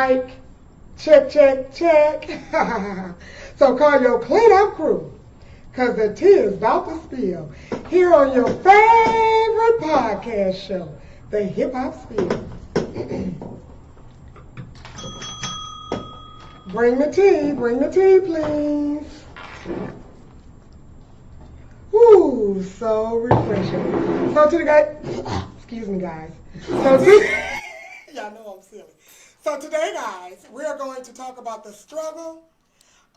mic. Check, check, check. So call your cleanup crew, because the tea is about to spill here on your favorite podcast show, the Hip Hop Spill. Bring the tea, please. Ooh, so refreshing. So to the guys, excuse me, guys. So y'all know I'm silly. So today, guys, we are going to talk about the struggle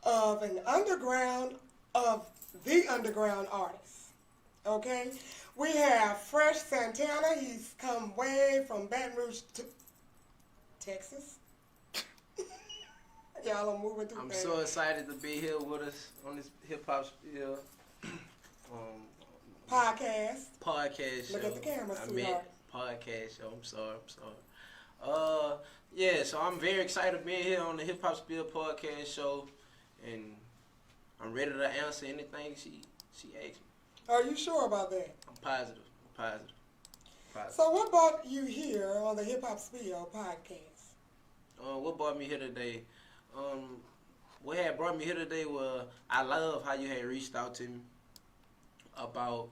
of the underground artist. Okay, we have Fresh Santana. He's come way from Baton Rouge to Texas. Y'all are moving too I'm fast. so excited to be here with us on this Hip Hop Spill podcast show. Look at the camera, sweetheart. Podcast show. I'm sorry. Yeah, so I'm very excited to be here on the Hip Hop Spill podcast show, and I'm ready to answer anything she asks me. Are you sure about that? I'm positive. So what brought you here on the Hip Hop Spill podcast? What brought me here today? What had brought me here today was I love how you had reached out to me about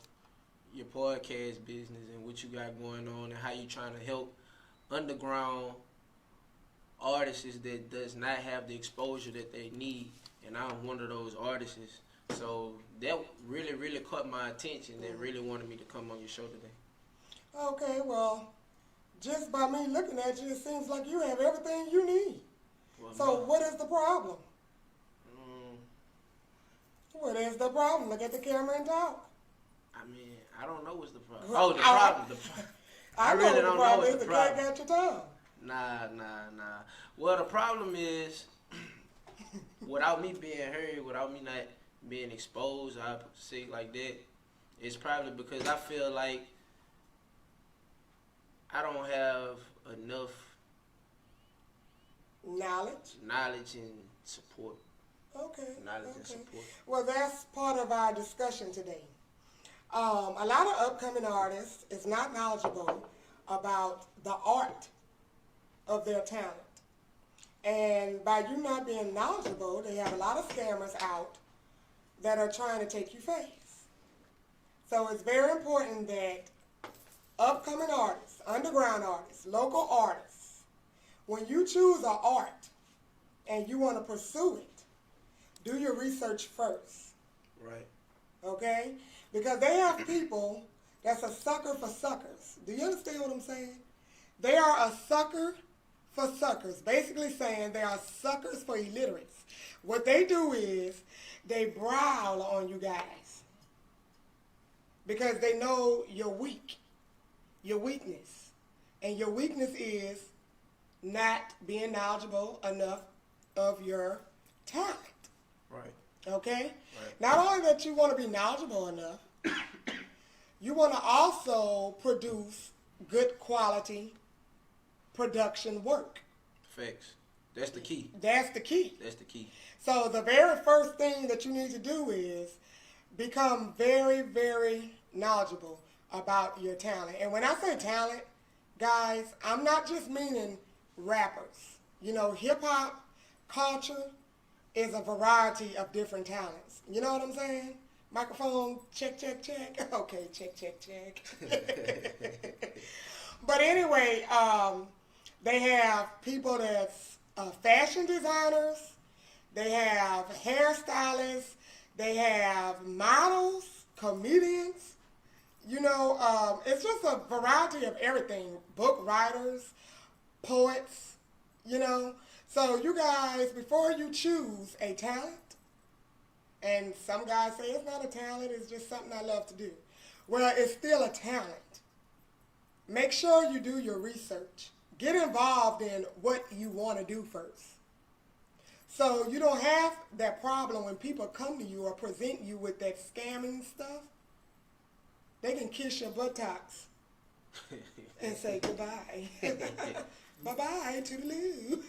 your podcast business and what you got going on and how you trying to help underground artists that does not have the exposure that they need, and I'm one of those artists. So that really, really caught my attention. That really wanted me to come on your show today. Okay, well, just by me looking at you, it seems like you have everything you need. Well, So no. what is the problem? What is the problem? Look at the camera and talk. I mean, I don't know what's the problem. Well, Oh, the problem. I really know don't the problem know is what's the the cat problem. got your tongue. Nah. Well, the problem is, without me being heard, without me not being exposed, I say it like that, it's probably because I feel like I don't have enough knowledge and support. Okay. Knowledge and support. Well, that's part of our discussion today. A lot of upcoming artists is not knowledgeable about the art of their talent. And by you not being knowledgeable, they have a lot of scammers out that are trying to take you face. So it's very important that upcoming artists, underground artists, local artists, when you choose an art and you want to pursue it, do your research first. Right. Okay? Because they have people that's a sucker for suckers. Do you understand what I'm saying? They are a sucker for suckers. Basically saying they are suckers for illiterates. What they do is they growl on you guys because they know you're weak, your weakness. And your weakness is not being knowledgeable enough of your talent. Right. Okay? Right. Not only that you want to be knowledgeable enough, you want to also produce good quality production work. Facts. That's the key. That's the key. That's the key. So the very first thing that you need to do is become very, very knowledgeable about your talent. And when I say talent, guys, I'm not just meaning rappers. You know, hip-hop culture is a variety of different talents. You know what I'm saying? Microphone, check, check, check. Okay, check, check, check. But anyway, they have people that's fashion designers. They have hairstylists. They have models, comedians. You know, it's just a variety of everything. Book writers, poets, you know. So you guys, before you choose a talent, and some guys say it's not a talent, it's just something I love to do. Well, it's still a talent. Make sure you do your research. Get involved in what you want to do first. So you don't have that problem when people come to you or present you with that scamming stuff. They can kiss your buttocks and say goodbye. Bye-bye, toodaloo.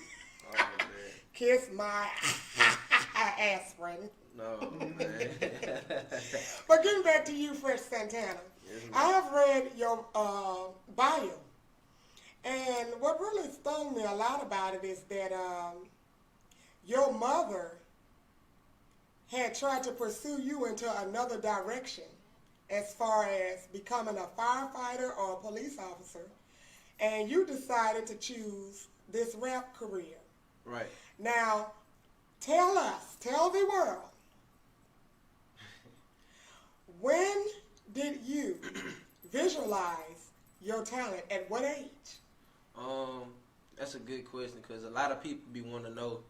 Oh, man. Kiss my aspirin. No, man. But getting back to you, Fresh Santana, Yes, ma'am. I have read your bio, And what really stung me a lot about it is that your mother had tried to pursue you into another direction as far as becoming a firefighter or a police officer, and you decided to choose this rap career. Right. Now, tell the world, when did you visualize your talent? At what age? That's a good question because a lot of people be want to know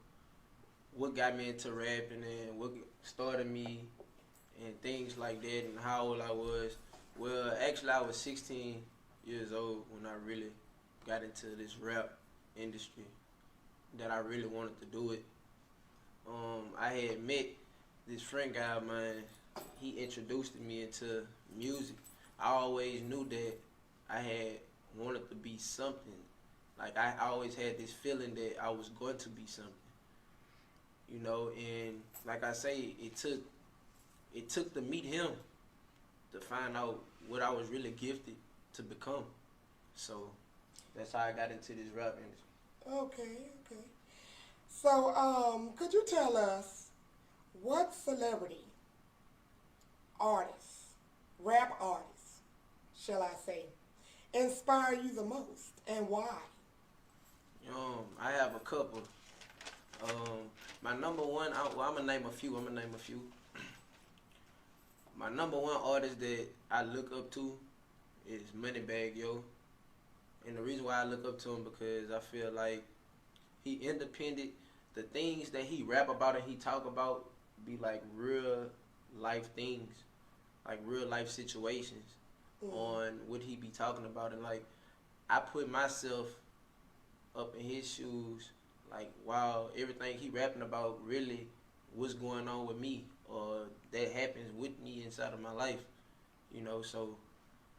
what got me into rapping and what started me and things like that and how old I was. Well, actually, I was 16 years old when I really got into this rap industry that I really wanted to do it. I had met this friend guy of mine. He introduced me into music. I always knew that I had wanted to be something. Like I always had this feeling that I was going to be something. You know, and like I say, it took to meet him to find out what I was really gifted to become. So that's how I got into this rap industry. Okay. So, could you tell us what celebrity, artist, rap artist, shall I say, inspire you the most and why? I have a couple. My number one, I'm gonna name a few. My number one artist that I look up to is Moneybagg Yo, and the reason why I look up to him because I feel like he independent. The things that he rap about and he talk about be like real life things, like real life situations on what he be talking about, and like I put myself up in his shoes, like wow, everything he rapping about really what's going on with me or that happens with me inside of my life, you know. So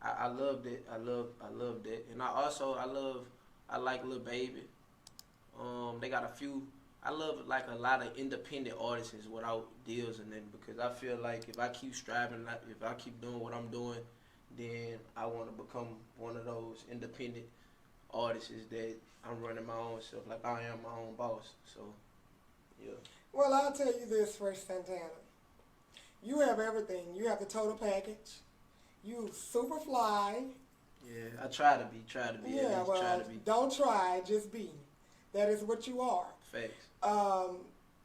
I love that. I love that, and I like Lil Baby. They got a few. I love like a lot of independent artists without deals in them because I feel like if I keep striving, if I keep doing what I'm doing, then I want to become one of those independent artists that I'm running my own self, like I am my own boss. So, yeah. Well, I'll tell you this, Fresh Santana. You have everything. You have the total package. You super fly. Yeah, I try to be. Yeah, well, try to be. don't try, just be. That is what you are. Facts.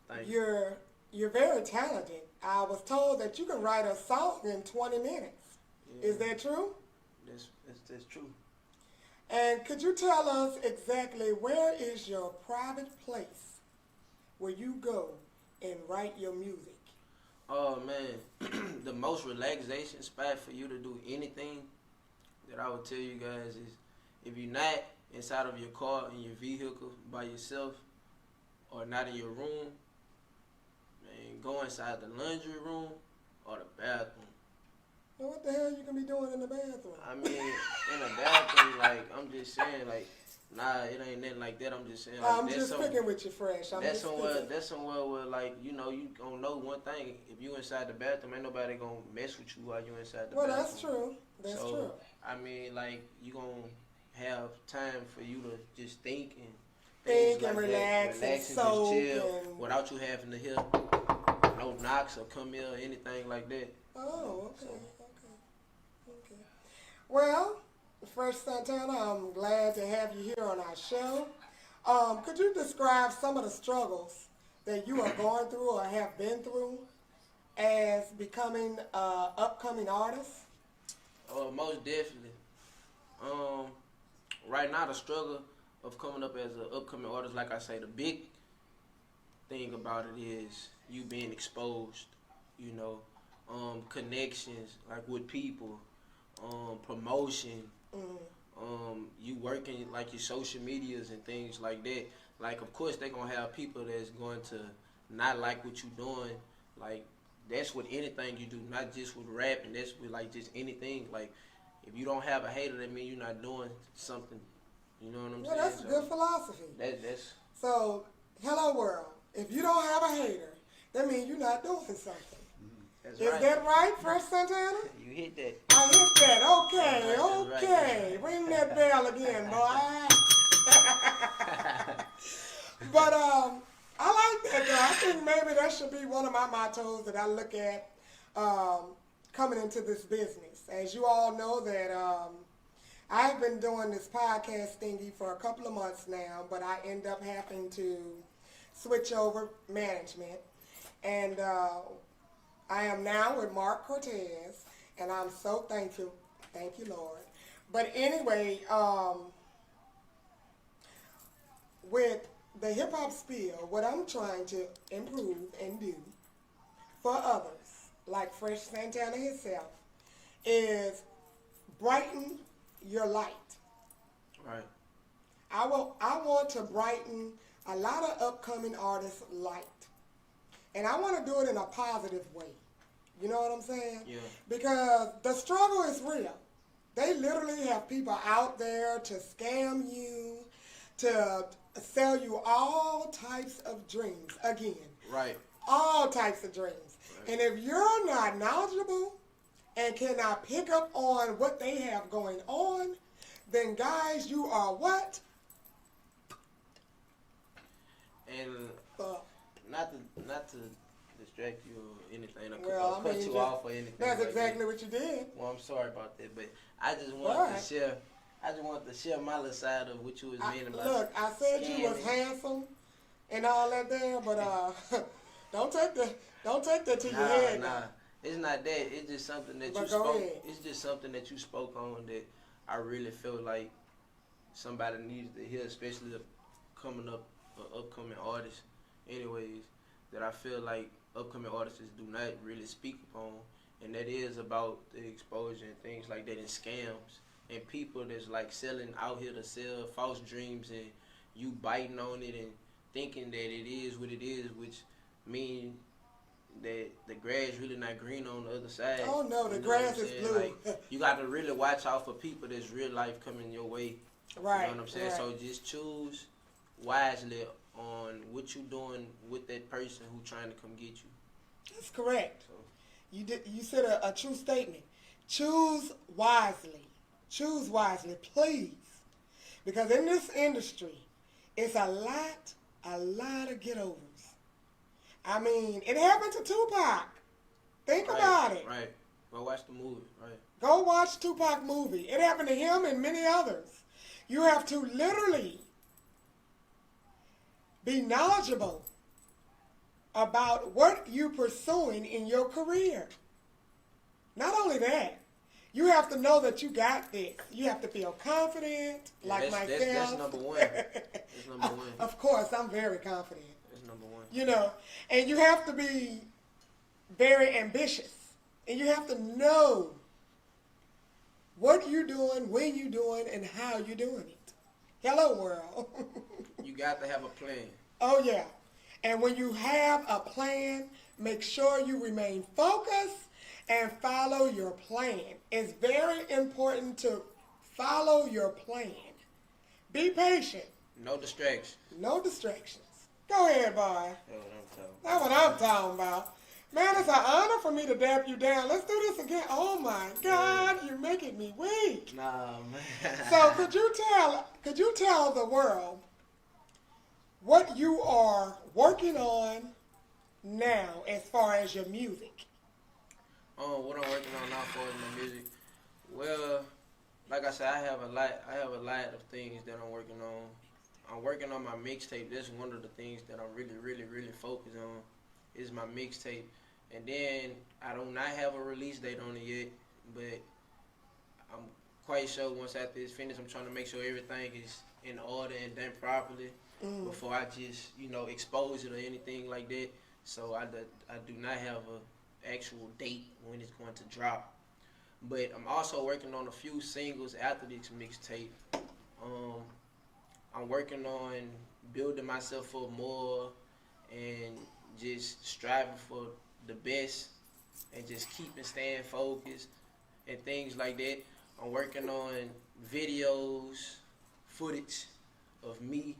Thank you. You're very talented. I was told that you can write a song in 20 minutes. Yeah. Is that true? That's true. And could you tell us exactly where is your private place where you go and write your music? Oh man, the most relaxation spot for you to do anything that I would tell you guys is if you're not inside of your car in your vehicle by yourself or not in your room, man, go inside the laundry room or the bathroom. Well, what the hell you gonna be doing in the bathroom? I mean, in the bathroom, like I'm just saying, like nah, it ain't nothing like that. I'm just saying, like, I'm just picking with you, Fresh. That's somewhere where, like, you know, you gonna know one thing. If you inside the bathroom, ain't nobody gonna mess with you while you inside the bathroom. Well, that's true. That's true. I mean, like, you gonna have time for you to just think and Think like and relax and soak just chill and... without you having to hear no knocks or come here or anything like that. Oh, okay. Well, Fresh Santana, I'm glad to have you here on our show. Could you describe some of the struggles that you are going through or have been through as becoming an upcoming artist? Most definitely. Right now, the struggle of coming up as an upcoming artist, like I say, the big thing about it is you being exposed, you know, connections, like with people, promotion, you working like your social medias and things like that. Like, of course, they're going to have people that's going to not like what you're doing. Like, that's with anything you do, not just with rap, and that's with, like, just anything. Like, if you don't have a hater, that means you're not doing something. You know what I'm saying? That's a good philosophy. That's So, hello world. If you don't have a hater, that means you're not doing something. That's Is right. that right, Fresh Santana? You hit that. I hit that. Okay, That's right. okay. Ring that bell again, boy. But I like that though. I think maybe that should be one of my mottos that I look at coming into this business. As you all know that I've been doing this podcast thingy for a couple of months now, but I end up having to switch over management. And I am now with Mark Cortez, and I'm so thankful. Thank you, Lord. But anyway, with the hip hop spiel, what I'm trying to improve and do for others, like Fresh Santana himself, is brighten your light. Right. I want to brighten a lot of upcoming artists' light. And I want to do it in a positive way. You know what I'm saying? Yeah. Because the struggle is real. They literally have people out there to scam you, to sell you all types of dreams. Again, Right. all types of dreams. Right. And if you're not knowledgeable and cannot pick up on what they have going on, then guys, you are what? And Uh, not to distract you or anything, or Well, cut I mean, you just- off or anything. that's like exactly that. what you did. Well, I'm sorry about that, but I just wanted Alright. to share. I just wanted to share my little side of what you was meaning about. Look, I said you was scamming. handsome and all that there, but don't take that to your head. Nah. It's not that. It's just something that But you go spoke. ahead. It's just something that you spoke on that I really feel like somebody needs to hear, especially the upcoming artists. Anyways, that I feel like upcoming artists do not really speak upon, and that is about the exposure and things like that, and scams and people that's like selling out here to sell false dreams, and you biting on it and thinking that it is what it is, which mean that the grass really not green on the other side. Oh no, the You know what I'm grass is saying? blue. Like, you got to really watch out for people that's real life coming your way. Right. You know what I'm saying? right. So just choose wisely on what you doing with that person who trying to come get you. That's correct. So You said a true statement. Choose wisely. Choose wisely, please. Because in this industry, it's a lot of get-overs. I mean, it happened to Tupac. Think about it. Right. Go watch the movie. Right. Go watch Tupac movie. It happened to him and many others. You have to literally be knowledgeable about what you're pursuing in your career. Not only that, you have to know that you got this. You have to feel confident, Yeah, like that's myself. number one. That's number one. Of course, I'm very confident. That's number one. You know, and you have to be very ambitious. And you have to know what you're doing, when you're doing, and how you're doing it. Hello, world. You got to have a plan. Oh, yeah. And when you have a plan, make sure you remain focused and follow your plan. It's very important to follow your plan. Be patient. No distraction. No distractions. Go ahead, boy. That's what I'm talking That's what I'm talking about. Man, it's an honor for me to dap you down. Let's do this again. Oh, my God, you're making me weak. Nah, man. So could you tell the world what you are working on now as far as your music? What I'm working on now for my music. Well, like I said, I have a lot of things that I'm working on. I'm working on my mixtape. That's one of the things that I'm really focused on is my mixtape. And then I do not have a release date on it yet, but I'm quite sure once after it's finished, I'm trying to make sure everything is in order and done properly before I just, expose it or anything like that. So I do not have a actual date when it's going to drop. But I'm also working on a few singles after this mixtape. I'm working on building myself up more and just striving for the best and just keeping staying focused and things like that. I'm working on videos, footage of me.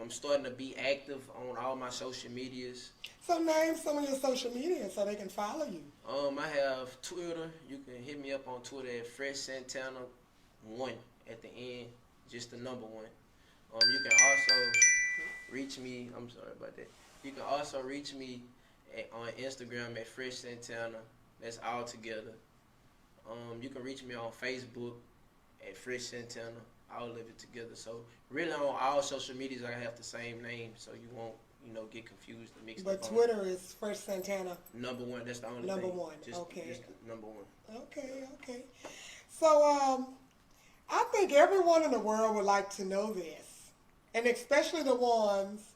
I'm starting to be active on all my social medias. So name some of your social media so they can follow you. I have Twitter. You can hit me up on Twitter at Fresh Santana 1 at the end. just the number 1. You can also reach me. I'm sorry about that. You can also reach me on Instagram at Fresh Santana. That's all together. You can reach me on Facebook at Fresh Santana. I'll live it together. So really on all social medias I have the same name, so you won't, get confused and mixed But up. Twitter is Fresh Santana. Number 1. That's the only Number thing. 1. Just Okay. number 1. Okay. So I think everyone in the world would like to know this, and especially the ones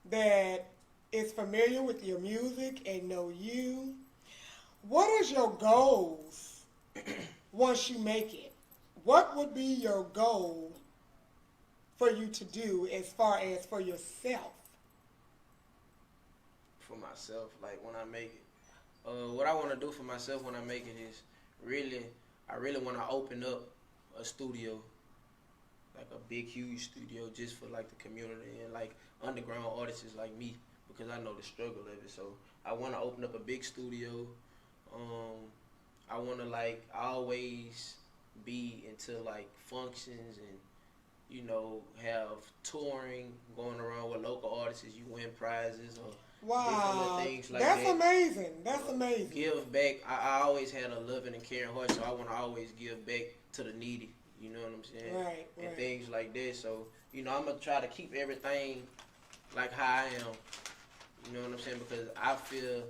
that is familiar with your music and know you. What is your goals once you make it? What would be your goal for you to do as far as for yourself? For myself, like when I make it, what I want to do for myself when I make it is I really want to open up a studio, like a big, huge studio, just for like the community and like underground artists like me, because I know the struggle of it. So I want to open up a big studio. I want to like always be into like functions and have touring, going around with local artists. You win prizes or Wow, things like that's that. amazing. That's amazing. Give back. I always had a loving and caring heart, so I want to always give back to the needy. You know what I'm saying? Right. And things like that. So I'm gonna try to keep everything like how I am. You know what I'm saying? Because I feel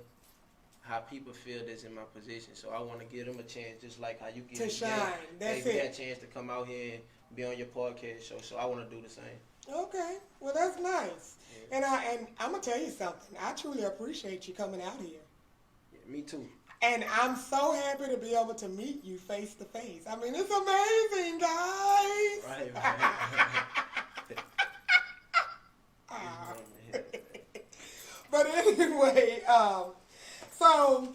how people feel that's in my position. So I want to give them a chance, just like how you give To shine. That's me it. a chance to come out here and be on your podcast show. So I want to do the same. Okay, well that's nice. And I'm gonna tell you something. I truly appreciate you coming out here. Yeah, me too. And I'm so happy to be able to meet you face to face. I mean, it's amazing, guys. Right. Ah. But anyway, so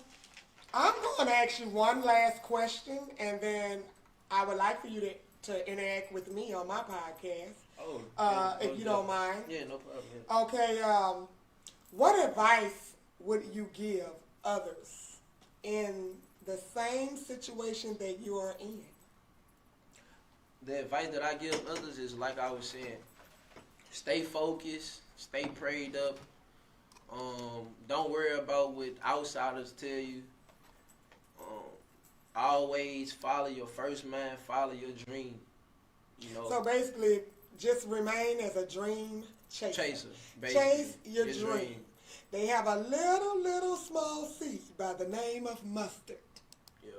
I'm going to ask you one last question, and then I would like for you to interact with me on my podcast. Oh, if you don't mind. Yeah, no problem. Okay, what advice would you give others in the same situation that you are in? The advice that I give others is like I was saying, stay focused, stay prayed up. Don't worry about what outsiders tell you. Always follow your first mind, follow your dream. So basically, just remain as a dream chaser. Basically. Chase your dream. They have a little small seed by the name of mustard. Yeah.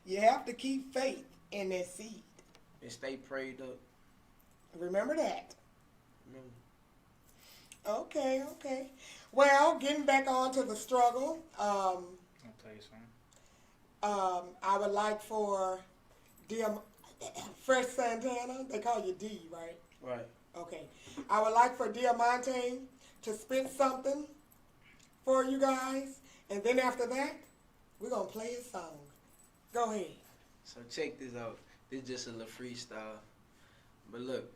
You have to keep faith in that seed. And stay prayed up. Remember that. Remember. Okay. Well, getting back on to the struggle, I'll tell you something. I would like for Fresh Santana, they call you D, right? Right. Okay. I would like for Diamante to spit something for you guys, and then after that, we're going to play a song. Go ahead. So check this out. This is just a little freestyle. But look,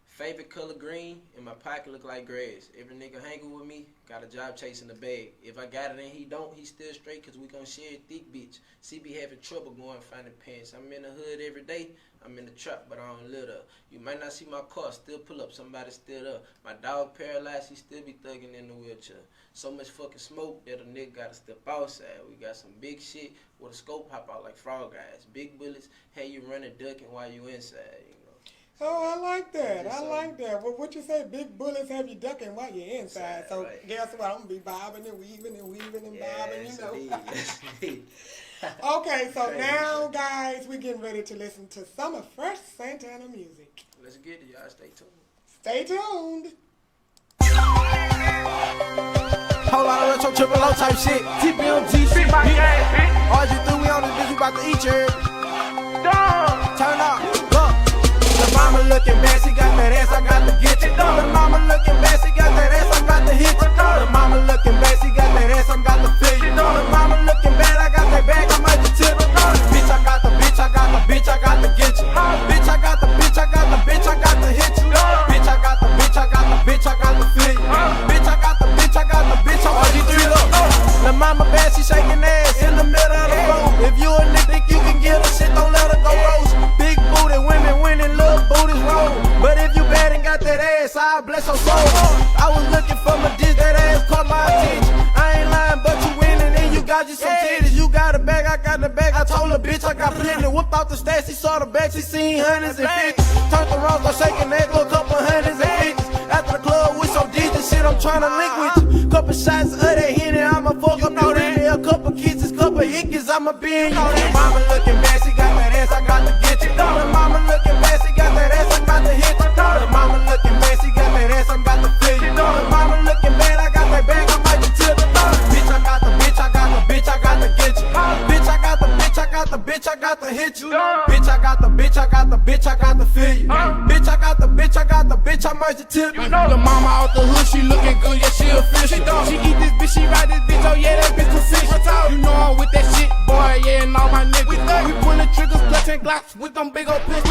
favorite color green, and my pocket look like grass. Every nigga hanging with me, got a job chasing the bag. If I got it and he don't, he still straight, cause we gon' share a thick bitch. CB having trouble going finding pants. I'm in the hood every day, I'm in the trap, but I don't live up. You might not see my car, still pull up, somebody still up. My dog paralyzed, he still be thugging in the wheelchair. So much fucking smoke that a nigga gotta step outside. We got some big shit with a scope hop out like frog eyes. Big bullets, had you running ducking while you inside, Oh, I like that. Just I like that. Well, what you say, big bullets have you ducking while you're inside. So right. guess what? I'm going to be bobbing and weaving and bobbing, Yes, indeed. Yes, indeed. Okay, so Crazy. now, guys, we're getting ready to listen to some of Fresh Santana music. Let's get it, y'all. Stay tuned. Stay tuned. Whole lot of retro triple O type shit. TPMG shit. All you do, we on this bitch, we about to eat your Turn up, look. The mama looking bad, she got that ass, I got to get you. The mama looking bad, she got that ass, I got to hit you. The mama looking bad, she got that ass, I got to feel you. The mama looking bad, I got that bag, I might just tip. Bitch, I got the bitch, I got the bitch, I got to get you. Bitch, I got the bitch, I got the bitch, I got to hit you. Bitch, I got the bitch, I got the bitch, I got to feel you. Bitch, I got the bitch, I got the bitch, I got to get you. The mama bad, she shaking ass in the middle of the road. If you a nigga think you can get her shit, don't let her go roast. Big booty women winning, little booties roll. But Jumped out the stage, she saw the back, she seen hundreds and fifties. Turned around, start shaking that little couple hundreds and fifties. After the club, we so deep, this shit, I'm tryna link with you. Couple shots of that Henny, I'ma fuck up through that. A couple kisses, couple hickeys, I'ma be in you. Mama looking bad, she got that ass, I got to get you. The mama looking bad, she got that ass, I'm about to hit you. The mama looking bad, she got that ass, I'm about to fill you. The mama looking bad, I got that bag, I might just tip it. Bitch, I got the bitch, I got the bitch, I got to get you. Bitch, I got the bitch, I got the bitch, I got to hit you. Bitch, I got the bitch, I got the bitch, I got to feel you. Bitch, I got the bitch, I got the bitch, I might just tip you. The mama out the hood, she looking good, yeah, she official. She eat this bitch, she ride this bitch, oh yeah, that bitch consistent. You know I'm with that shit, boy, yeah, and all my niggas. We pullin' triggers, clutching glocks with them big old piss.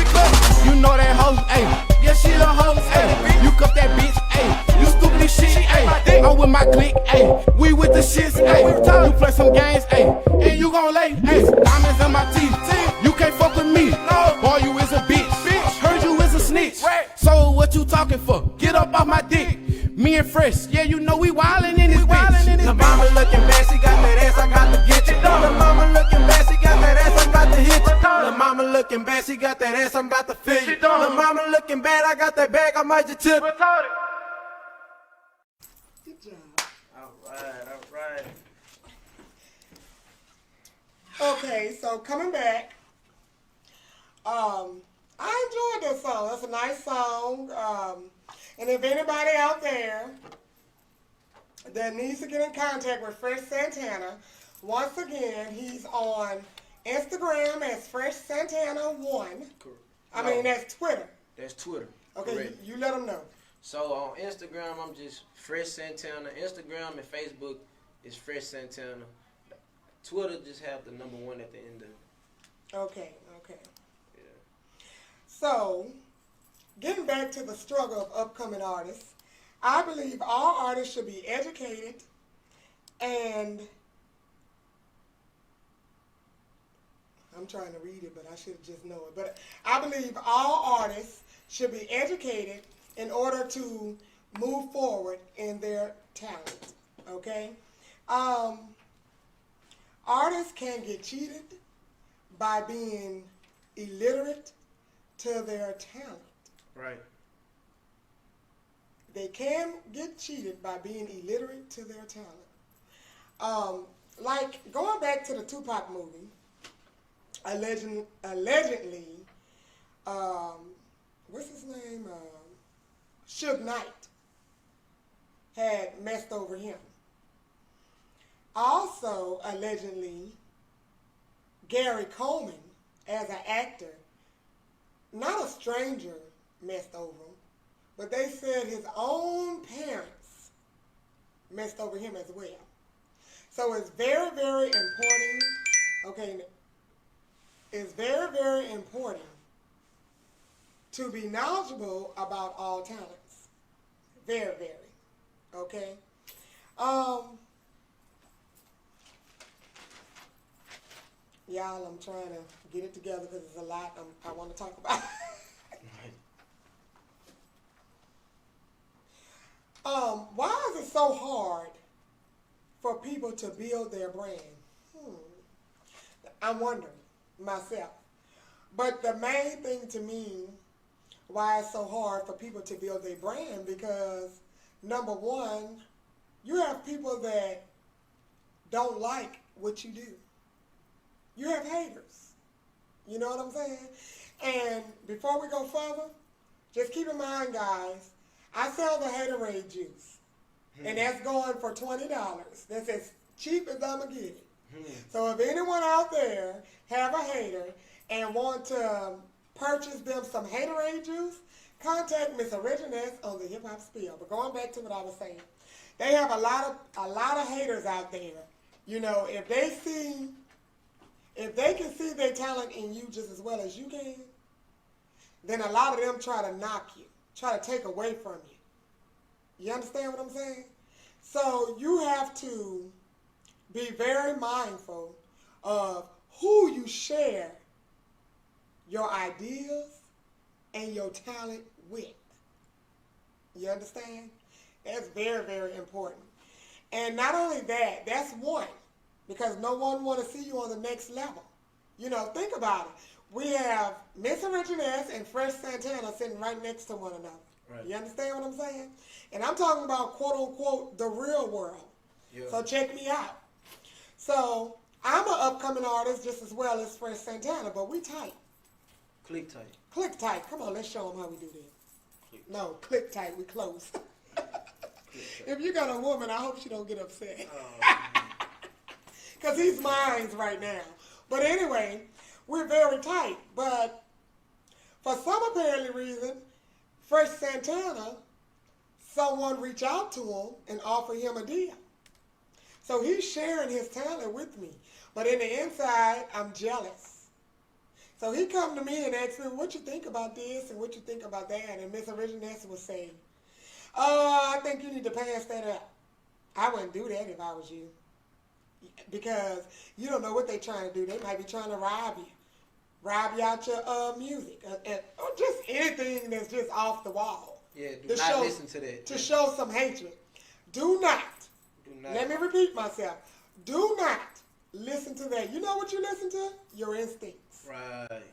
You know that hoe, ayy, yeah, she the hoe, ayy. You cuff that bitch, ayy, you stupid as shit, ayy. I'm with my clique, ayy, we with the shits, ayy. You play some games, ayy, and you gon' lay, ayy. Diamonds in my teeth, you can't fuck with me. Boy, you is a bitch, heard you is a snitch. So what you talking for? Get up off my dick. Me and Fresh, yeah, you know we wildin' in this bitch. The mama looking bad, she got that ass, I got to get you. The mama looking bad, she got that ass, I'm about to hit you. The mama looking bad, she got that ass, I'm about to fill you. The mama looking bad, I got that bag, I might just tip it. Good job. Alright. Okay, so coming back, I enjoyed this song. It's a nice song. And if anybody out there that needs to get in contact with Fresh Santana, once again, he's on Instagram as Fresh Santana 1. I mean, that's Twitter. That's Twitter. Okay, you let them know. So on Instagram, I'm just Fresh Santana. Instagram and Facebook is Fresh Santana. Twitter just have the number 1 at the end of it. Okay. Yeah. So, getting back to the struggle of upcoming artists, I believe all artists should be educated and I'm trying to read it, but I should just know it. But I believe all artists should be educated in order to move forward in their talent. Okay? Artists can get cheated by being illiterate to their talent. Right. They can get cheated by being illiterate to their talent. Like going back to the Tupac movie, allegedly, what's his name? Suge Knight had messed over him. Also, allegedly, Gary Coleman, as an actor, not a stranger, messed over him, but they said his own parents messed over him as well. So it's very, very important, okay, it's very, very important to be knowledgeable about all talents. Very, very, okay? Y'all, I'm trying to get it together because there's a lot I want to talk about. Why is it so hard for people to build their brand? I'm wondering myself. But the main thing to me, why it's so hard for people to build their brand, because number one, you have people that don't like what you do. You have haters. You know what I'm saying? And before we go further, just keep in mind, guys, I sell the Haterade juice. And that's going for $20. That's as cheap as I'm going to get it. So if anyone out there have a hater and want to purchase them some Haterade juice, contact Miss Originess on the Hip Hop Spiel. But going back to what I was saying, they have a lot of haters out there. You know, if they can see their talent in you just as well as you can, then a lot of them try to knock you, try to take away from you. You understand what I'm saying? So you have to be very mindful of who you share your ideas and your talent with. You understand? That's very, very important. And not only that, that's one, because no one want to see you on the next level. You know, think about it. we have Miss Originess and Fresh Santana sitting right next to one another. Right. You understand what I'm saying? And I'm talking about quote unquote the real world. Yeah. So check me out. So I'm an upcoming artist just as well as Fresh Santana, but we tight. Click tight. Click tight. Come on, let's show them how we do this. Click. No, click tight. We close. If you got a woman, I hope she don't get upset. Because he's mine right now. But anyway, we're very tight. But for some apparently reason, Fresh Santana, someone reached out to him and offered him a deal. So he's sharing his talent with me. But in the inside, I'm jealous. So he come to me and asked me, what you think about this and what you think about that? And Miss Originess was saying, I think you need to pass that up. I wouldn't do that if I was you. Because you don't know what they're trying to do. They might be trying to rob you out your music. Or just anything that's just off the wall. Yeah, do not listen to that. To show some hatred. Do not. Let me repeat myself. Do not listen to that. You know what you listen to? Your instincts. Right.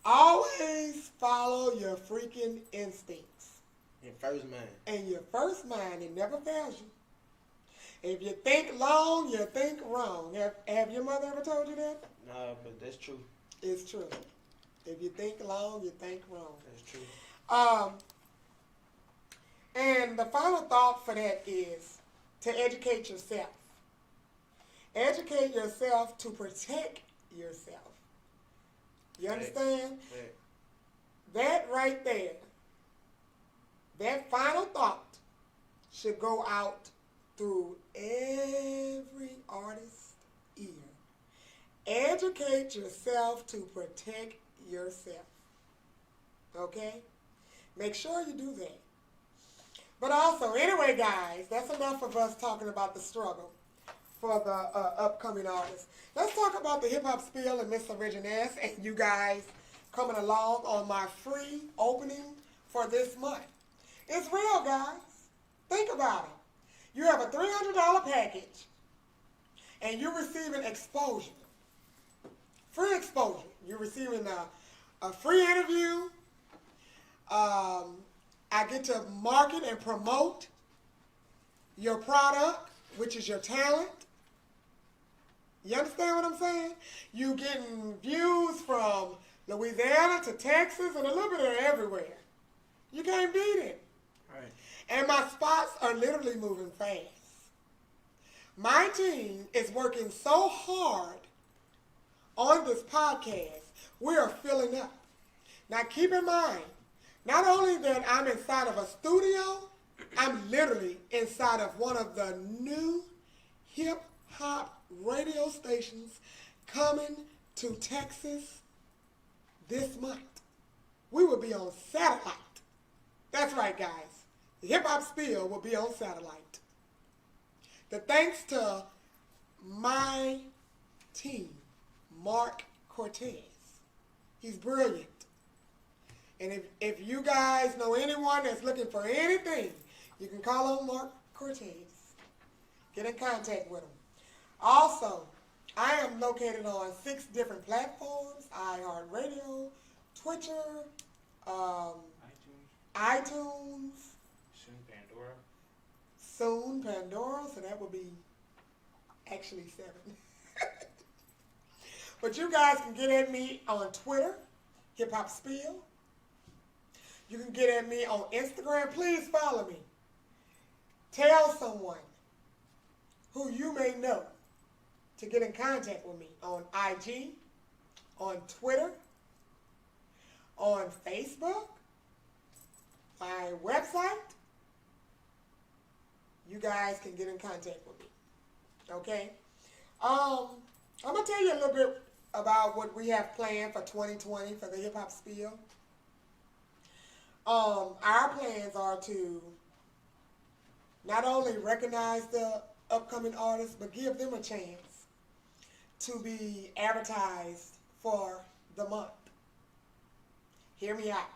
Always follow your freaking instincts. Your first mind. And your first mind, it never fails you. If you think long, you think wrong. Have your mother ever told you that? No, but that's true. It's true. If you think long, you think wrong. That's true. And the final thought for that is to educate yourself. Educate yourself to protect yourself. You understand? Right. That right there, that final thought should go out through every artist's ear. Educate yourself to protect yourself. Okay? Make sure you do that. But also, anyway, guys, that's enough of us talking about the struggle for the upcoming artists. Let's talk about the Hip Hop Spiel and Miss Originess and you guys coming along on my free opening for this month. It's real, guys. Think about it. You have a $300 package and you're receiving exposure. Free exposure. You're receiving a free interview. I get to market and promote your product, which is your talent. You understand what I'm saying? You getting views from Louisiana to Texas and a little bit of everywhere. You can't beat it. Right. And my spots are literally moving fast. My team is working so hard on this podcast, we are filling up. Now keep in mind, not only that I'm inside of a studio, I'm literally inside of one of the new hip-hop radio stations coming to Texas this month. We will be on satellite. That's right, guys. The Hip Hop Spiel will be on satellite. The thanks to my team, Mark Cortez. He's brilliant. And if you guys know anyone that's looking for anything, you can call on Mark Cortez. Get in contact with him. Also, I am located on 6 different platforms: iHeartRadio, Twitter, iTunes, soon Pandora, so that will be actually 7. But you guys can get at me on Twitter, Hip Hop Spiel. You can get at me on Instagram. Please follow me. Tell someone who you may know to get in contact with me on IG, on Twitter, on Facebook, my website. You guys can get in contact with me. Okay? I'm going to tell you a little bit about what we have planned for 2020 for the Hip Hop Spiel. Our plans are to not only recognize the upcoming artists, but give them a chance to be advertised for the month. Hear me out.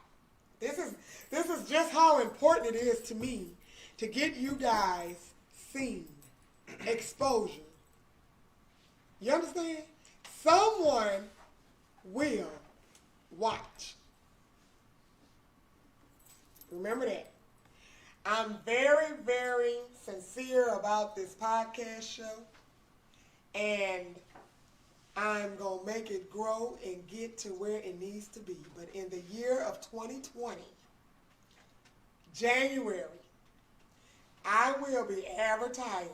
This is just how important it is to me to get you guys seen, exposure. You understand? Someone will watch. Remember that. I'm very, very sincere about this podcast show, and I'm going to make it grow and get to where it needs to be. But in the year of 2020, January, I will be advertising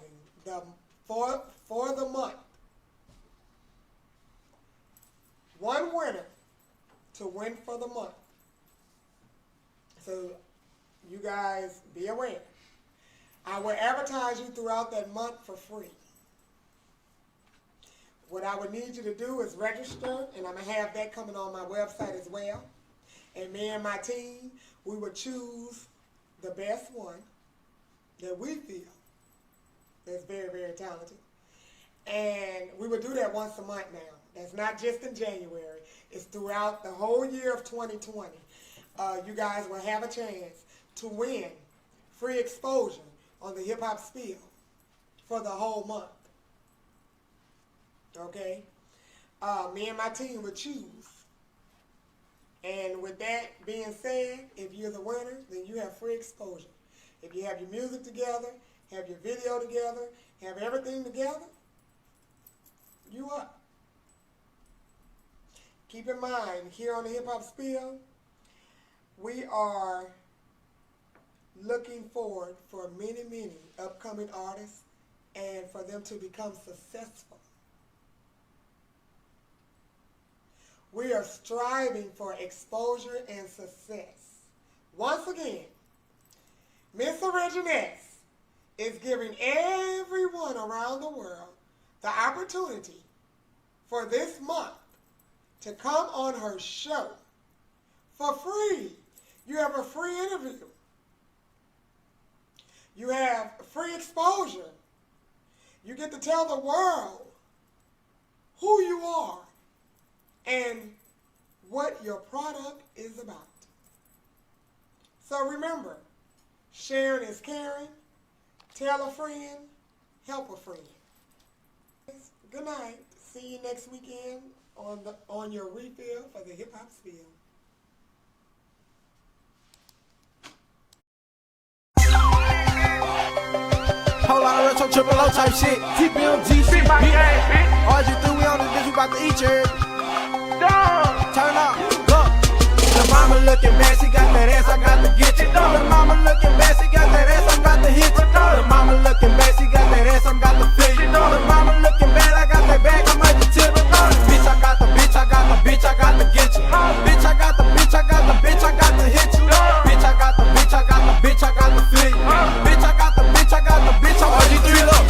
for the month. One winner to win for the month. So you guys be aware. I will advertise you throughout that month for free. What I would need you to do is register, and I'm going to have that coming on my website as well. And me and my team, we will choose the best one that we feel that's very, very talented. And we will do that once a month now. That's not just in January. It's throughout the whole year of 2020. You guys will have a chance to win free exposure on the Hip Hop Spiel for the whole month. Okay? Me and my team will choose. And with that being said, if you're the winner, then you have free exposure. If you have your music together, have your video together, have everything together, you up. Keep in mind, here on the Hip Hop Spiel, we are looking forward for many, many upcoming artists and for them to become successful. We are striving for exposure and success. Once again, Miss Originess is giving everyone around the world the opportunity for this month to come on her show for free. You have a free interview. You have free exposure. You get to tell the world who you are and what your product is about. So remember, sharing is caring. Tell a friend, help a friend. Good night. See you next weekend on your refill for the Hip Hop Spiel. Whole lot of retro triple O type shit. TPMG shit. RG3, we on this bitch, we about to eat your turn up, look. The mama looking bad, she got that ass, I got to get you. The mama looking bad, she got that ass, I'm about to hit you. The mama looking bad, she got that ass, I'm about to feel you. The mama looking bad, I got that bag, I might just tip it. Bitch, I got the bitch, I got the bitch, I got to get you. Bitch, I got the bitch, I got the bitch, I got to hit you. Bitch, I got the bitch, I got the bitch, I got to feel you. Bitch, I got the bitch, I got the bitch, I'm RG3 up.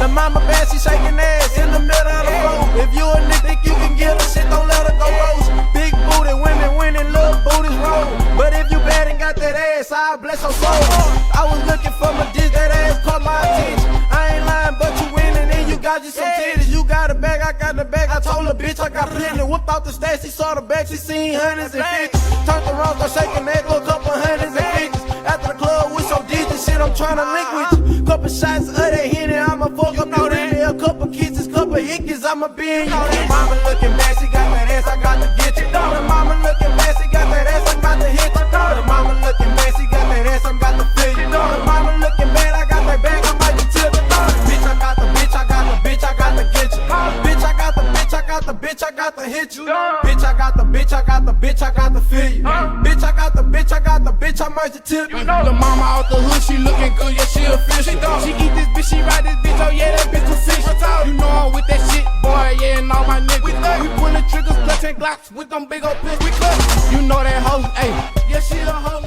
The mama bad, she shaking ass in the middle of the road. If you a nigga think you can get her shit, don't let her go roast. Big booty women winning, little booties roll. But if you bad and got that ass, I bless her soul. I was looking for my dick, that ass caught my attention. I ain't lying, but you winning and you got you some titties. You got a bag, I got the bag. I told her, bitch, I got plenty. Whipped out the stats, she saw the bag, she seen hundreds and fifties. Turned around, start shaking that, go a couple hundreds and fifties. After the club with some decent shit, I'm trying to link with you. Couple shots of that Henny, I'ma fuck up your Henny. A couple kisses, couple hickeys, I'ma be in your Henny. Mama looking bad, she got that ass, I got to get you. The mama looking bad, she got that ass, I'm about to hit you. The mama looking bad, she got that ass, I'm about to feel you. The mama looking bad, I got that bag, I might just tip it. Bitch, I got the bitch, I got the bitch, I got to get you. Bitch, I got the bitch, I got the bitch, I got to hit you. Bitch, I got the bitch, I got the bitch, I got to feel you. Bitch, I got the bitch, I got the bitch, I might just tip you. The mama out the hood, she looking good, yeah, she official. She eat this bitch, she ride this bitch, oh yeah, that bitch was fish. You know I'm with that shit, boy, yeah, and all my niggas. We pullin' triggers, clutching Glocks with them big ol' pistols. You know that hoe, ayy, yeah, she a hoe.